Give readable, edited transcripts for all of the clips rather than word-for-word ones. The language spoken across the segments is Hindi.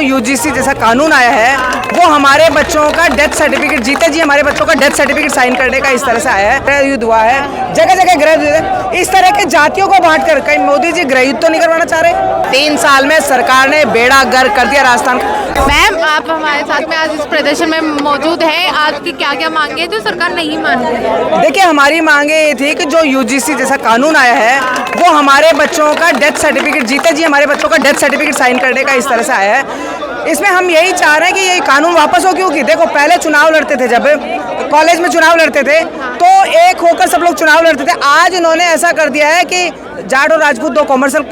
यूजीसी जैसा कानून आया है वो हमारे बच्चों का डेथ सर्टिफिकेट, जीते जी हमारे बच्चों का डेथ सर्टिफिकेट साइन करने का इस तरह से आया है। गृह युद्ध हुआ है, जगह जगह गृह युद्ध, इस तरह के जातियों को बांटकर कहीं मोदी जी गृह युद्ध तो नहीं करवाना चाह रहे। 3 साल में सरकार ने बेड़ा गर्क कर दिया राजस्थान का। मैम, आप हमारे साथ में आज इस प्रदर्शन में मौजूद हैं। आज की क्या क्या मांगे हैं जो सरकार नहीं मान रही है? देखिए, हमारी मांगे ये थी कि जो यूजीसी जैसा कानून आया है वो हमारे बच्चों का डेथ सर्टिफिकेट, जीते जी हमारे बच्चों का डेथ सर्टिफिकेट साइन करने का इस तरह से आया है। इसमें हम यही चाह रहे हैं कि ये कानून वापस हो, क्योंकि देखो पहले चुनाव लड़ते थे, जब कॉलेज में चुनाव लड़ते थे तो एक होकर सब लोग चुनाव लड़ते थे। आज इन्होंने ऐसा कर दिया है कि जाट और राजपूत 2 कॉमर्शियल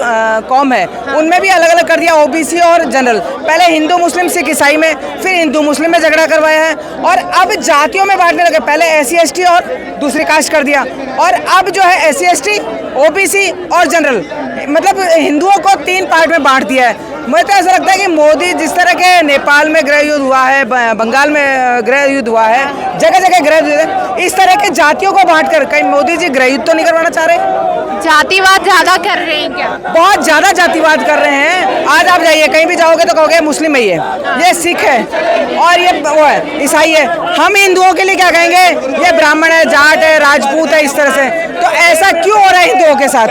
कॉम है, उनमें भी अलग अलग कर दिया, ओबीसी और जनरल। पहले हिंदू मुस्लिम सिख ईसाई में, फिर हिंदू मुस्लिम में झगड़ा करवाया है और अब जातियों में बांटने लगे। पहले SC ST और दूसरी कास्ट कर दिया और अब जो है SC ST OBC और जनरल, मतलब हिंदुओं को 3 पार्ट में बांट दिया है। मुझे तो ऐसा लगता है कि मोदी जिस तरह के नेपाल में गृह युद्ध हुआ है, बंगाल में गृह युद्ध हुआ है, जगह जगह गृह युद्ध, इस तरह के जातियों को बांटकर कहीं मोदी जी गृह युद्ध तो नहीं करवाना चाह रहे। जातिवाद ज्यादा कर रहे हैं क्या? बहुत ज्यादा जातिवाद कर रहे हैं। आज आप जाइए कहीं भी जाओगे तो कहोगे मुस्लिम है, ये सिख है और ये वो है ईसाई है। हम हिंदुओं के लिए क्या कहेंगे, ये ब्राह्मण है, जाट है, राजपूत है, इस तरह से। तो ऐसा क्यों हो रहा है हिंदुओं के साथ?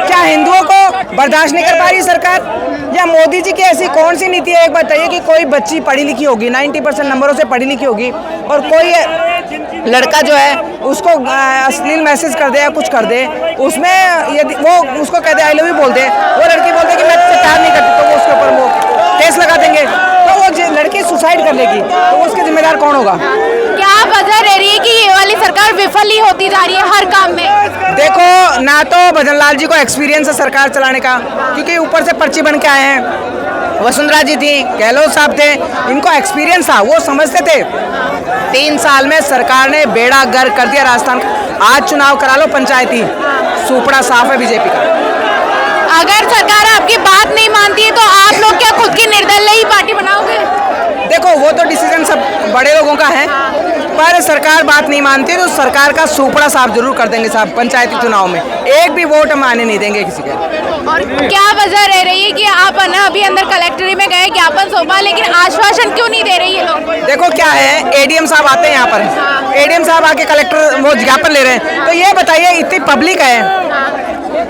क्या हिंदुओं को बर्दाश्त नहीं कर पा रही सरकार, या मोदी जी की ऐसी कौन सी नीति है? एक बताइए कि कोई बच्ची पढ़ी लिखी होगी, 90% नंबरों से पढ़ी लिखी होगी, और कोई लड़का जो है उसको अश्लील मैसेज कर दे या कुछ कर दे, उसमें यदि वो उसको कहते आई लव यू बोल दे, वो लड़की बोलते कि मैं तुझसे प्यार नहीं करती, तो वो उसके ऊपर वो केस लगा देंगे, तो वो लड़की सुसाइड कर लेगी, तो उसके जिम्मेदार कौन होगा? क्या वजह रह रही है कि ये वाली सरकार विफल ही होती जा रही है हर काम में? देखो, ना तो भजन लाल जी को एक्सपीरियंस है सरकार चलाने का, क्योंकि ऊपर से पर्ची बन के आए हैं। वसुंधरा जी थी, गहलोत साहब थे, इनको एक्सपीरियंस था, वो समझते थे। 3 साल में सरकार ने बेड़ा गर्क कर दिया राजस्थान का। आज चुनाव करा लो पंचायती, सुपड़ा साफ है बीजेपी का। अगर सरकार आपकी बात नहीं मानती है तो आप लोग क्या खुद की निर्दलीय ही पार्टी बनाओगे? देखो, वो तो डिसीजन सब बड़े लोगों का है, पर सरकार बात नहीं मानती तो सरकार का सुपड़ा साफ जरूर कर देंगे साहब। पंचायती चुनाव में एक भी वोट हम आने नहीं देंगे किसी के। और क्या वजह रह रही है कि आप ना अभी अंदर कलेक्ट्री में गए, ज्ञापन सौंपा, लेकिन आश्वासन क्यों नहीं दे रही है लोग? देखो क्या है, ADM साहब आते हैं यहाँ पर, ADM साहब आके कलेक्टर वो ज्ञापन ले रहे हैं, तो ये बताइए इतनी पब्लिक है,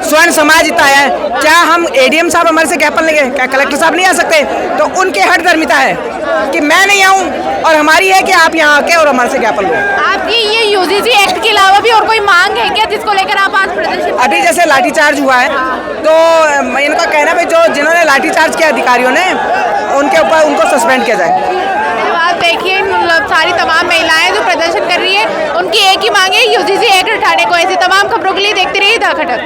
स्वर्ण समाज इतना है, क्या हम ADM साहब हमारे से ज्ञापन लेंगे? क्या कलेक्टर साहब नहीं आ सकते? तो उनके हट धर्मिता है कि मैं नहीं आऊं, और हमारी है कि आप यहाँ आके और हमारे से ज्ञापन लो। आपकी ये UGC एक्ट के अलावा भी और कोई मांग है क्या जिसको लेकर आप आज प्रदर्शन? अभी जैसे लाठीचार्ज हुआ है, तो इनका कहना है जो जिन्होंने लाठीचार्ज किया अधिकारियों ने, उनके ऊपर उनको सस्पेंड किया जाए। आप देखिए, सारी तमाम महिलाएं जो प्रदर्शन कर रही है, उनकी एक ही मांग है UGC एक्ट हटाने को। ऐसी तमाम खबरों के लिए देखते रहिए द खटक।